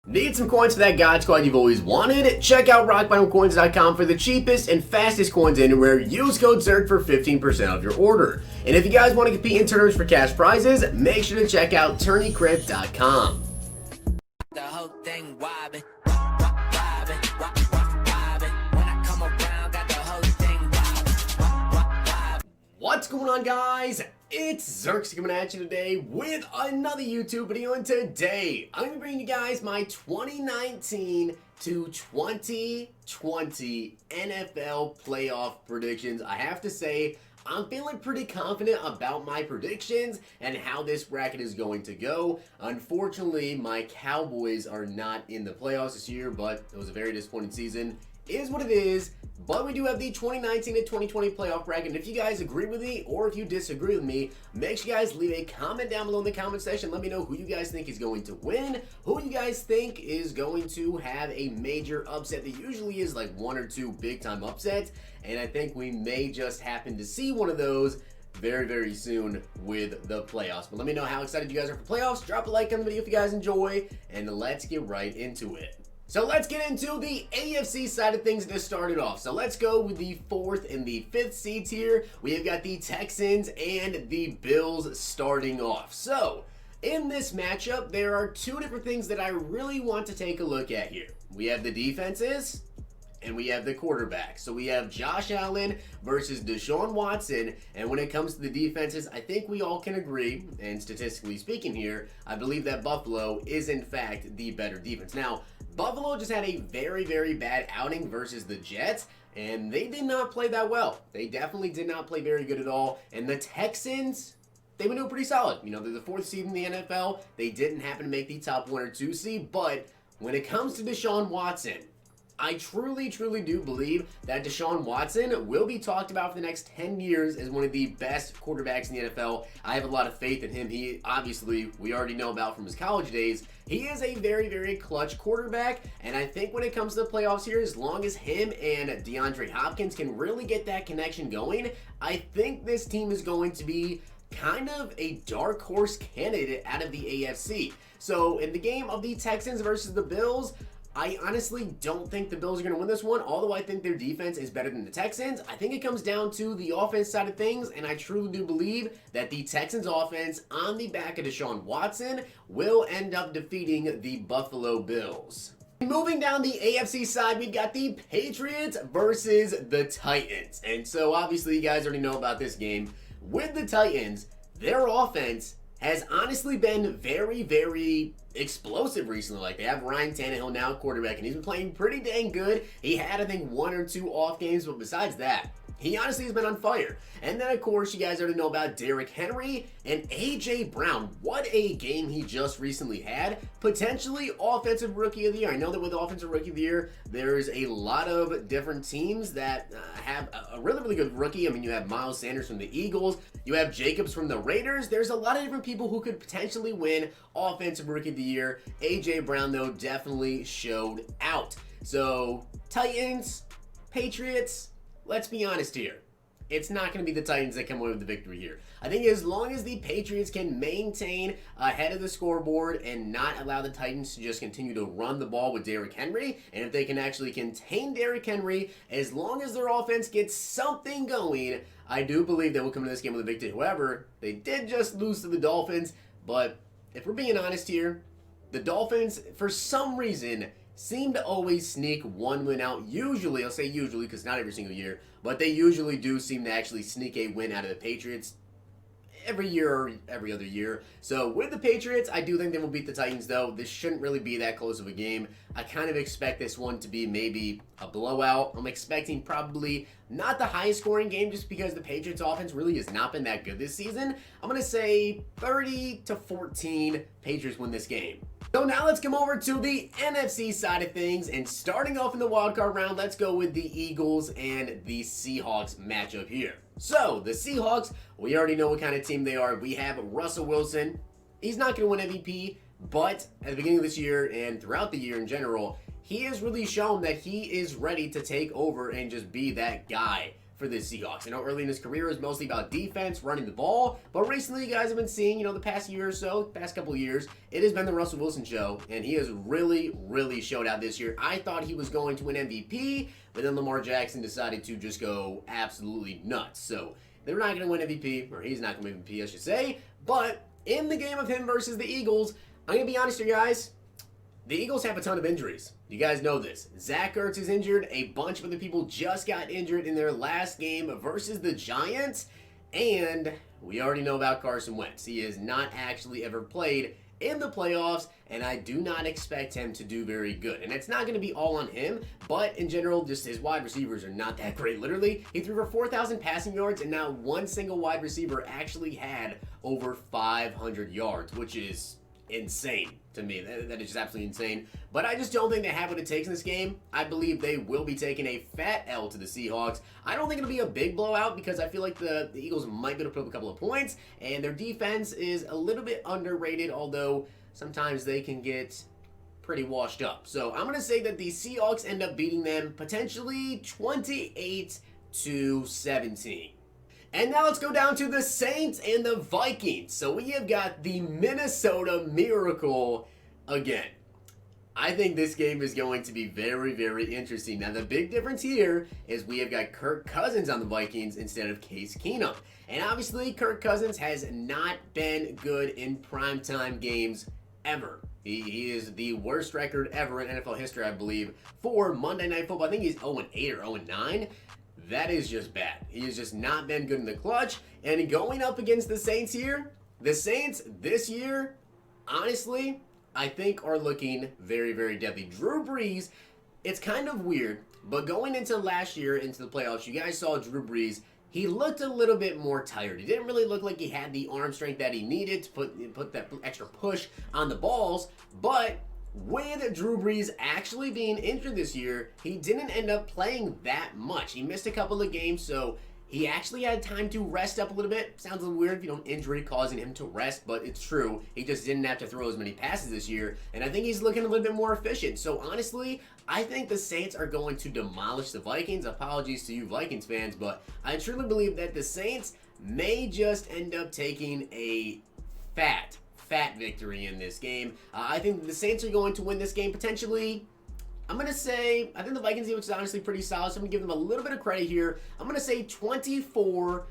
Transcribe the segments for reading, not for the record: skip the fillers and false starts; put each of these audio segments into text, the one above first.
Need some coins for that God Squad you've always wanted? Check out rockbottomcoins.com for the cheapest and fastest coins anywhere. Use code ZERK for 15% off your order. And if you guys want to compete in tournaments for cash prizes, make sure to check out tourneycrypt.com. The whole thing wobbin', wobbin', wobbin'. When I come around, got the whole thing wobbin'. What's going on, guys? It's Zirksee coming at you today with another YouTube video, and today I'm going to bring you guys my 2019 to 2020 NFL playoff predictions. I have to say, I'm feeling pretty confident about my predictions and how this bracket is going to go. Unfortunately, my Cowboys are not in the playoffs this year, but it was a very disappointing season. It is what it is, but we do have the 2019 to 2020 playoff bracket, and if you guys agree with me or if you disagree with me, make sure you guys leave a comment down below in the comment section. Let me know who you guys think is going to win, who you guys think is going to have a major upset. That usually is like one or two big time upsets, and I think we may just happen to see one of those very, very soon with the playoffs. But let me know how excited you guys are for playoffs. Drop a like on the video if you guys enjoy, and let's get right into it. So let's get into the AFC side of things to start it off. So let's go with the 4th and the 5th seeds here. We have got the Texans and the Bills starting off. So in this matchup, there are two different things that I really want to take a look at here. We have the defenses and we have the quarterback. So we have Josh Allen versus Deshaun Watson. And when it comes to the defenses, I think we all can agree, and statistically speaking here, I believe that Buffalo is in fact the better defense. Now, Buffalo just had a very, very bad outing versus the Jets, and they did not play that well. They definitely did not play very good at all. And the Texans, they've been doing pretty solid. You know, they're the 4th seed in the NFL. They didn't happen to make the top 1 or 2 seed, but when it comes to Deshaun Watson, I truly, truly do believe that Deshaun Watson will be talked about for the next 10 years as one of the best quarterbacks in the NFL. I have a lot of faith in him. He, obviously, we already know about from his college days. He is a very, very clutch quarterback, and I think when it comes to the playoffs here, as long as him and DeAndre Hopkins can really get that connection going, I think this team is going to be kind of a dark horse candidate out of the AFC. So in the game of the Texans versus the Bills, I honestly don't think the Bills are going to win this one, although I think their defense is better than the Texans. I think it comes down to the offense side of things, and I truly do believe that the Texans offense on the back of Deshaun Watson will end up defeating the Buffalo Bills. Moving down the AFC side, we've got the Patriots versus the Titans. And so obviously you guys already know about this game. With the Titans, their offense has honestly been very, very explosive recently. Like, they have Ryan Tannehill now quarterback, and he's been playing pretty dang good. He had, I think, 1 or 2 off games, but besides that, he honestly has been on fire. And then, of course, you guys already know about Derrick Henry and A.J. Brown. What a game he just recently had. Potentially Offensive Rookie of the Year. I know that with Offensive Rookie of the Year, there's a lot of different teams that have a really, really good rookie. I mean, you have Miles Sanders from the Eagles. You have Jacobs from the Raiders. There's a lot of different people who could potentially win Offensive Rookie of the Year. A.J. Brown, though, definitely showed out. So, Titans, Patriots, let's be honest here. It's not going to be the Titans that come away with the victory here. I think as long as the Patriots can maintain ahead of the scoreboard and not allow the Titans to just continue to run the ball with Derrick Henry, and if they can actually contain Derrick Henry, as long as their offense gets something going, I do believe they will come into this game with a victory. However, they did just lose to the Dolphins, but if we're being honest here, the Dolphins, for some reason, seem to always sneak one win out. Usually, I'll say usually because not every single year, but they usually do seem to actually sneak a win out of the Patriots every year or every other year. So with the Patriots, I do think they will beat the Titans, though. This shouldn't really be that close of a game. I kind of expect this one to be maybe a blowout. I'm expecting probably not the highest scoring game just because the Patriots offense really has not been that good this season. I'm going to say 30-14 Patriots win this game. So now let's come over to the NFC side of things, and starting off in the wildcard round, let's go with the Eagles and the Seahawks matchup here. So the Seahawks, we already know what kind of team they are. We have Russell Wilson. He's not going to win MVP, but at the beginning of this year and throughout the year in general, he has really shown that he is ready to take over and just be that guy for the Seahawks. I know early in his career it was mostly about defense, running the ball, but recently you guys have been seeing, the past year or so, past couple of years, it has been the Russell Wilson show, and he has really showed out this year. I thought he was going to win MVP, but then Lamar Jackson decided to just go absolutely nuts. So they're not going to win MVP, or he's not going to win MVP, I should say, but in the game of him versus the Eagles, I'm going to be honest here, guys. The Eagles have a ton of injuries. You guys know this. Zach Ertz is injured. A bunch of other people just got injured in their last game versus the Giants. And we already know about Carson Wentz. He has not actually ever played in the playoffs, and I do not expect him to do very good. And it's not going to be all on him, but in general, just his wide receivers are not that great. Literally, he threw for 4,000 passing yards, and not one single wide receiver actually had over 500 yards, which is insane to me. That is just absolutely insane. But I just don't think they have what it takes in this game. I believe they will be taking a fat L to the Seahawks. I don't think it'll be a big blowout because I feel like the Eagles might be able to put up a couple of points, and their defense is a little bit underrated, although sometimes they can get pretty washed up. So I'm going to say that the Seahawks end up beating them potentially 28-17. And now let's go down to the Saints and the Vikings. So we have got the Minnesota Miracle again. I think this game is going to be very interesting. Now the big difference here is we have got Kirk Cousins on the Vikings instead of Case Keenum. And obviously Kirk Cousins has not been good in primetime games ever. He is the worst record ever in NFL history, I believe, for Monday Night Football. I think he's 0-8 or 0-9. That is just bad. He has just not been good in the clutch. And going up against the Saints here, the Saints this year, honestly, I think are looking very deadly. Drew Brees, it's kind of weird, but going into last year, into the playoffs, you guys saw Drew Brees. He looked a little bit more tired. He didn't really look like he had the arm strength that he needed to put that extra push on the balls, but with Drew Brees actually being injured this year, he didn't end up playing that much. He missed a couple of games, so he actually had time to rest up a little bit. Sounds a little weird, injury causing him to rest, but it's true. He just didn't have to throw as many passes this year, and I think he's looking a little bit more efficient. So honestly, I think the Saints are going to demolish the Vikings. Apologies to you Vikings fans, but I truly believe that the Saints may just end up taking a fat victory in this game. I think the Saints are going to win this game potentially. I'm going to say, I think the Vikings game is honestly pretty solid, so I'm going to give them a little bit of credit here. I'm going to say 24-10.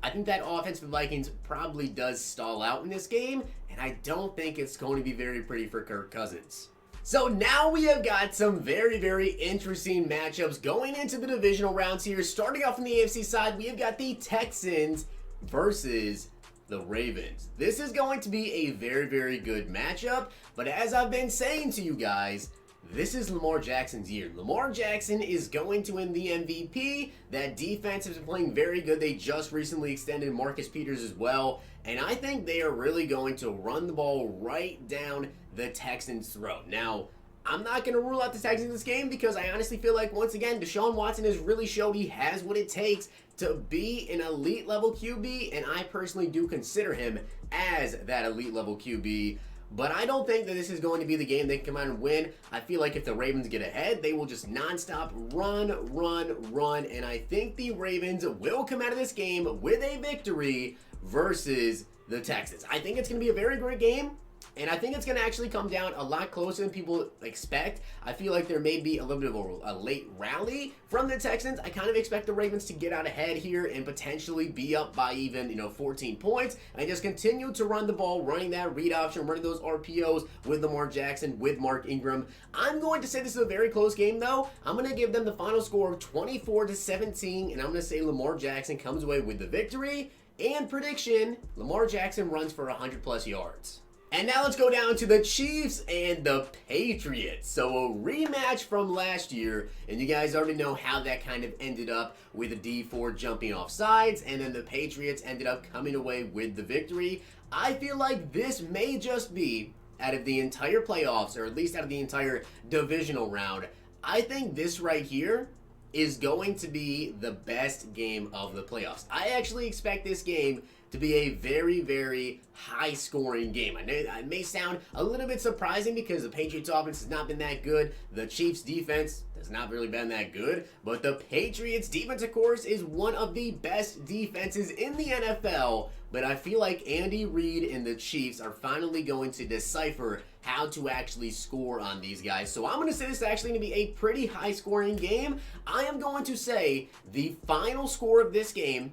I think that offense for the Vikings probably does stall out in this game, and I don't think it's going to be very pretty for Kirk Cousins. So now we have got some very interesting matchups going into the divisional rounds here. Starting off on the AFC side, we have got the Texans versus the Ravens. This is going to be a very good matchup, but as I've been saying to you guys, this is Lamar Jackson's year. Lamar Jackson is going to win the MVP. That defense has been playing very good. They just recently extended Marcus Peters as well, and I think they are really going to run the ball right down the Texans' throat. Now, I'm not going to rule out the Texans in this game because I honestly feel like, once again, Deshaun Watson has really showed he has what it takes to be an elite level QB, and I personally do consider him as that elite level QB. But I don't think that this is going to be the game they can come out and win. I feel like if the Ravens get ahead, they will just nonstop run, and I think the Ravens will come out of this game with a victory versus the Texans. I think it's going to be a very great game. And I think it's going to actually come down a lot closer than people expect. I feel like there may be a little bit of a late rally from the Texans. I kind of expect the Ravens to get out ahead here and potentially be up by even, 14 points. And just continue to run the ball, running that read option, running those RPOs with Lamar Jackson, with Mark Ingram. I'm going to say this is a very close game, though. I'm going to give them the final score of 24-17, and I'm going to say Lamar Jackson comes away with the victory. And prediction, Lamar Jackson runs for 100+ yards. And now let's go down to the Chiefs and the Patriots. So a rematch from last year, and you guys already know how that kind of ended up with the D4 jumping off sides, and then the Patriots ended up coming away with the victory. I feel like this may just be, out of the entire playoffs, or at least out of the entire divisional round, I think this right here is going to be the best game of the playoffs. I actually expect this game to be a very, very high-scoring game. I know it may sound a little bit surprising because the Patriots offense has not been that good. The Chiefs defense has not really been that good. But the Patriots defense, of course, is one of the best defenses in the NFL. But I feel like Andy Reid and the Chiefs are finally going to decipher how to actually score on these guys. So I'm going to say this is actually going to be a pretty high-scoring game. I am going to say the final score of this game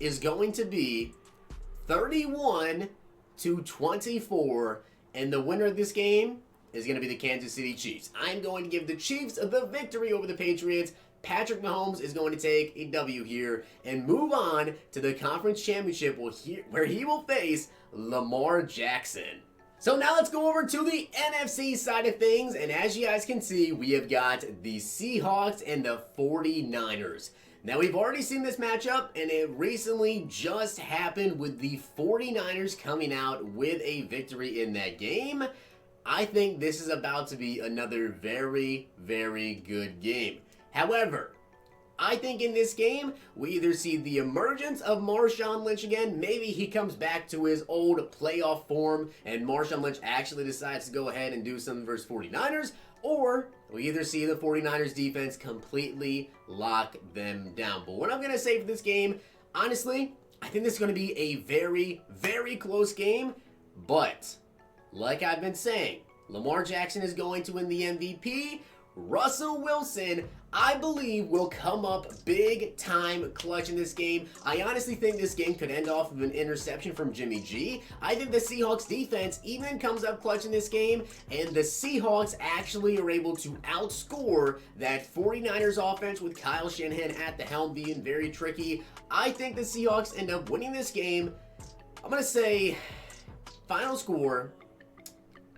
is going to be 31-24, and the winner of this game is going to be the Kansas City Chiefs. I'm going to give the Chiefs the victory over the Patriots. Patrick Mahomes is going to take a W here and move on to the conference championship where he will face Lamar Jackson. So now let's go over to the NFC side of things, and as you guys can see, we have got the Seahawks and the 49ers. Now, we've already seen this matchup, and it recently just happened with the 49ers coming out with a victory in that game. I think this is about to be another very, very good game. However, I think in this game, we either see the emergence of Marshawn Lynch again, maybe he comes back to his old playoff form, and Marshawn Lynch actually decides to go ahead and do something versus 49ers, or we either see the 49ers defense completely lock them down. But what I'm going to say for this game, honestly, I think this is going to be a very, very close game. But, like I've been saying, Lamar Jackson is going to win the MVP. Russell Wilson, I believe, will come up big time clutch in this game. I honestly think this game could end off with an interception from Jimmy G. I think the Seahawks defense even comes up clutch in this game, and the Seahawks actually are able to outscore that 49ers offense with Kyle Shanahan at the helm being very tricky. I think the Seahawks end up winning this game. I'm going to say final score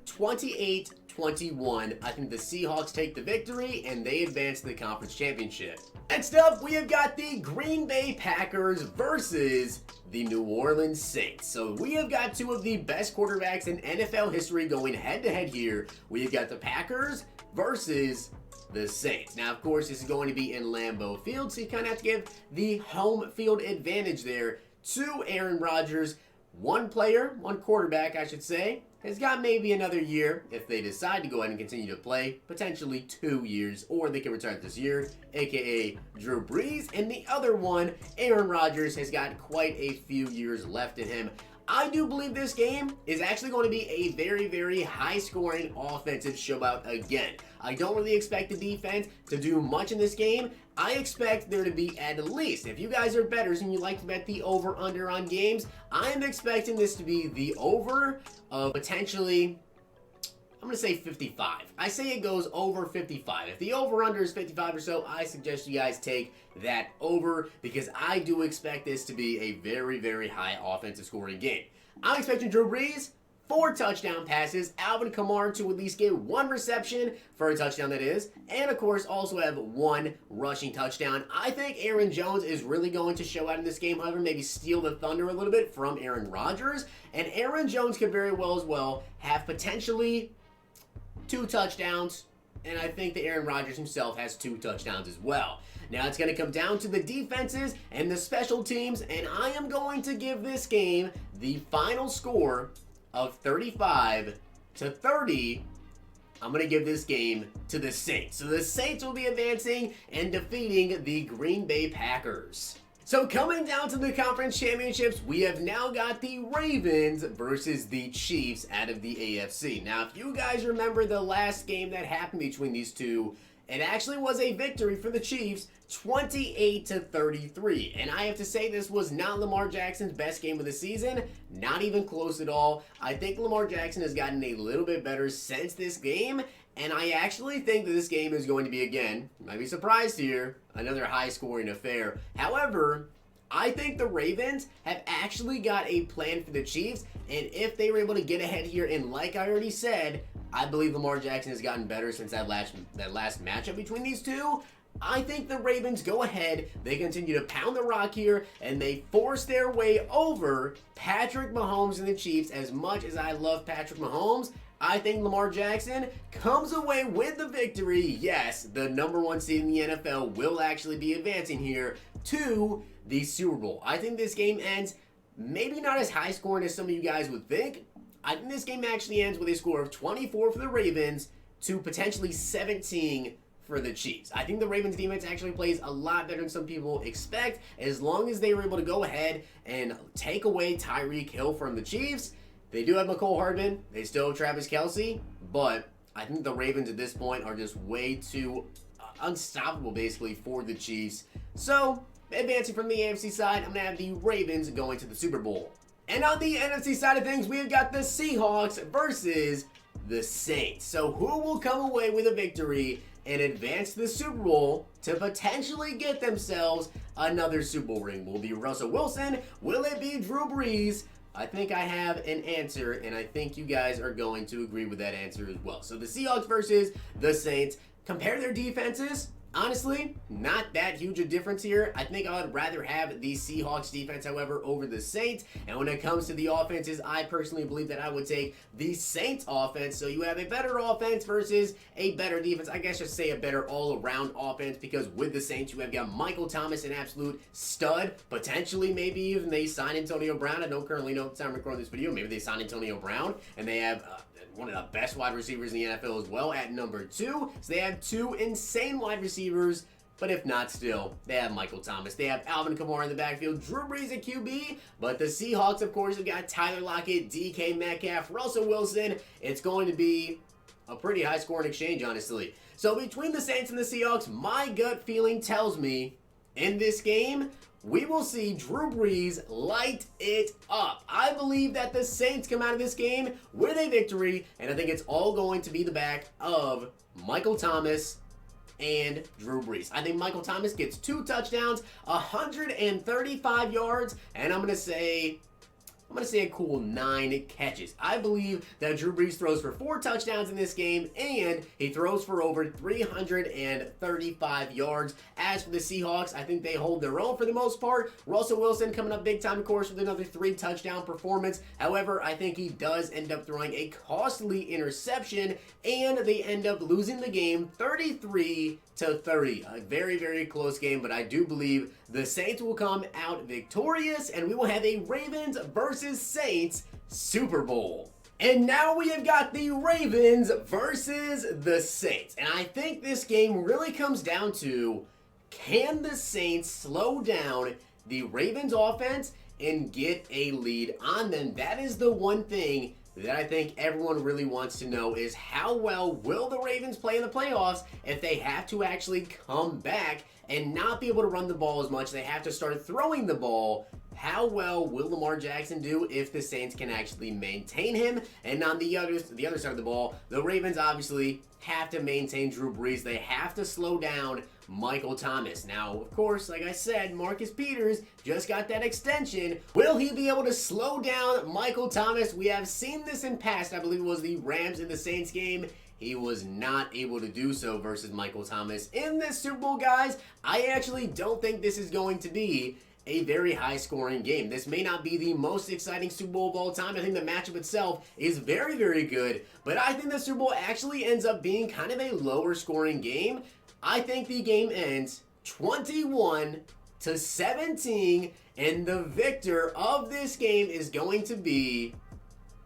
28-21. I think the Seahawks take the victory and they advance to the conference championship. Next up, we have got the Green Bay Packers versus the New Orleans Saints. So we have got two of the best quarterbacks in NFL history going head-to-head here. We have got the Packers versus the Saints. Now, of course, this is going to be in Lambeau Field, so you kind of have to give the home field advantage there to Aaron Rodgers. One quarterback, I should say, has got maybe another year if they decide to go ahead and continue to play, potentially 2 years, or they can retire this year, aka Drew Brees, and the other one, Aaron Rodgers, has got quite a few years left in him. I do believe this game is actually going to be a very, very high-scoring offensive shootout again. I don't really expect the defense to do much in this game. I expect there to be at least, if you guys are bettors and you like to bet the over-under on games, I am expecting this to be the over of potentially, I'm going to say 55. I say it goes over 55. If the over-under is 55 or so, I suggest you guys take that over because I do expect this to be a very, very high offensive scoring game. I'm expecting Drew Brees, 4 touchdown passes, Alvin Kamara to at least get 1 reception for a touchdown, that is, and of course also have 1 rushing touchdown. I think Aaron Jones is really going to show out in this game, however, maybe steal the thunder a little bit from Aaron Rodgers, and Aaron Jones could very well have potentially 2 touchdowns, and I think that Aaron Rodgers himself has 2 touchdowns as well. Now it's going to come down to the defenses and the special teams, and I am going to give this game the final score of 35-30. I'm going to give this game to the Saints. So the Saints will be advancing and defeating the Green Bay Packers. So coming down to the conference championships, we have now got the Ravens versus the Chiefs out of the AFC. Now, if you guys remember the last game that happened between these two, it actually was a victory for the Chiefs, 28-33. And I have to say this was not Lamar Jackson's best game of the season, not even close at all. I think Lamar Jackson has gotten a little bit better since this game, and I actually think that this game is going to be, again, you might be surprised here, another high-scoring affair. However, I think the Ravens have actually got a plan for the Chiefs, and if they were able to get ahead here, and like I already said, I believe Lamar Jackson has gotten better since that last matchup between these two. I think the Ravens go ahead, they continue to pound the rock here, and they force their way over Patrick Mahomes and the Chiefs. As much as I love Patrick Mahomes, I think Lamar Jackson comes away with the victory. Yes, the number 1 seed in the NFL will actually be advancing here to the Super Bowl. I think this game ends maybe not as high scoring as some of you guys would think. I think this game actually ends with a score of 24 for the Ravens to potentially 17 for the Chiefs. I think the Ravens defense actually plays a lot better than some people expect. As long as they were able to go ahead and take away Tyreek Hill from the Chiefs, they do have McCole Hardman. They still have Travis Kelce, but I think the Ravens at this point are just way too unstoppable, basically, for the Chiefs. So, advancing from the AFC side, I'm going to have the Ravens going to the Super Bowl. And on the NFC side of things, we've got the Seahawks versus the Saints. So, who will come away with a victory and advance to the Super Bowl to potentially get themselves another Super Bowl ring? Will it be Russell Wilson? Will it be Drew Brees? I think I have an answer, and I think you guys are going to agree with that answer as well. So the Seahawks versus the Saints. Compare their defenses. Honestly, not that huge a difference here. I think I would rather have the Seahawks defense, however, over the Saints. And when it comes to the offenses, I personally believe that I would take the Saints offense. So you have a better offense versus a better defense. I guess just say a better all-around offense, because with the Saints, you have got Michael Thomas, an absolute stud. Potentially, maybe even they sign Antonio Brown. I don't currently know at the time of recording this video. Maybe they sign Antonio Brown, and they have one of the best wide receivers in the NFL as well at number 2. So they have 2 insane wide receivers, but if not, still, they have Michael Thomas. They have Alvin Kamara in the backfield, Drew Brees at QB, but the Seahawks, of course, have got Tyler Lockett, DK Metcalf, Russell Wilson. It's going to be a pretty high-scoring exchange, honestly. So between the Saints and the Seahawks, my gut feeling tells me in this game, we will see Drew Brees light it up. I believe that the Saints come out of this game with a victory, and I think it's all going to be the back of Michael Thomas and Drew Brees. I think Michael Thomas gets 2 touchdowns, 135 yards, and I'm going to say a cool 9 catches. I believe that Drew Brees throws for 4 touchdowns in this game, and he throws for over 335 yards. As for the Seahawks, I think they hold their own for the most part. Russell Wilson coming up big time, of course, with another 3 touchdown performance. However, I think he does end up throwing a costly interception, and they end up losing the game 33-30. A very, very close game, but I do believe the Saints will come out victorious, and we will have a Ravens versus Saints Super Bowl. And now we have got the Ravens versus the Saints. And I think this game really comes down to, can the Saints slow down the Ravens offense and get a lead on them? That is the one thing that I think everyone really wants to know, is how well will the Ravens play in the playoffs if they have to actually come back and not be able to run the ball as much. They have to start throwing the ball. How well will Lamar Jackson do if the Saints can actually maintain him? And on the other side of the ball, the Ravens obviously have to maintain Drew Brees. They have to slow down Michael Thomas. Now, of course, like I said, Marcus Peters just got that extension. Will he be able to slow down Michael Thomas? We have seen this in past. I believe it was the Rams and the Saints game. He was not able to do so versus Michael Thomas. In this Super Bowl, guys, I actually don't think this is going to be a very high-scoring game. This may not be the most exciting Super Bowl of all time. I think the matchup itself is very, very good, but I think the Super Bowl actually ends up being kind of a lower-scoring game. I think the game ends 21-17, and the victor of this game is going to be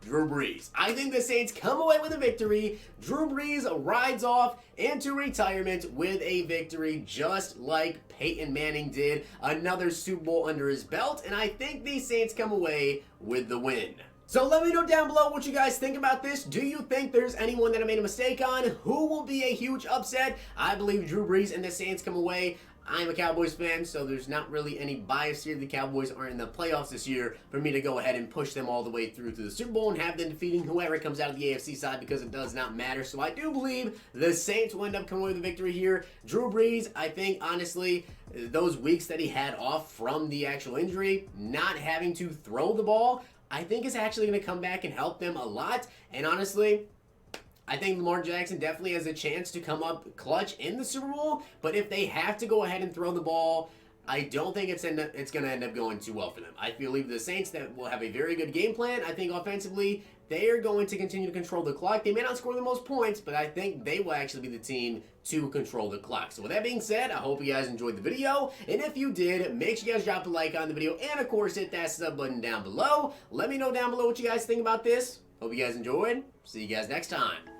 Drew Brees. I think the Saints come away with a victory. Drew Brees rides off into retirement with a victory, just like Peyton Manning did. Another Super Bowl under his belt, and I think the Saints come away with the win. So let me know down below what you guys think about this. Do you think there's anyone that I made a mistake on? Who will be a huge upset? I believe Drew Brees and the Saints come away. I'm a Cowboys fan, so there's not really any bias here. The Cowboys are in the playoffs this year for me to go ahead and push them all the way through to the Super Bowl and have them defeating whoever comes out of the AFC side, because it does not matter. So I do believe the Saints will end up coming away with a victory here. Drew Brees, I think, honestly, those weeks that he had off from the actual injury, not having to throw the ball, I think is actually going to come back and help them a lot. And honestly, I think Lamar Jackson definitely has a chance to come up clutch in the Super Bowl, but if they have to go ahead and throw the ball, I don't think it's going to end up going too well for them. I believe the Saints that will have a very good game plan. I think offensively, they are going to continue to control the clock. They may not score the most points, but I think they will actually be the team to control the clock. So with that being said, I hope you guys enjoyed the video. And if you did, make sure you guys drop a like on the video. And of course, hit that sub button down below. Let me know down below what you guys think about this. Hope you guys enjoyed. See you guys next time.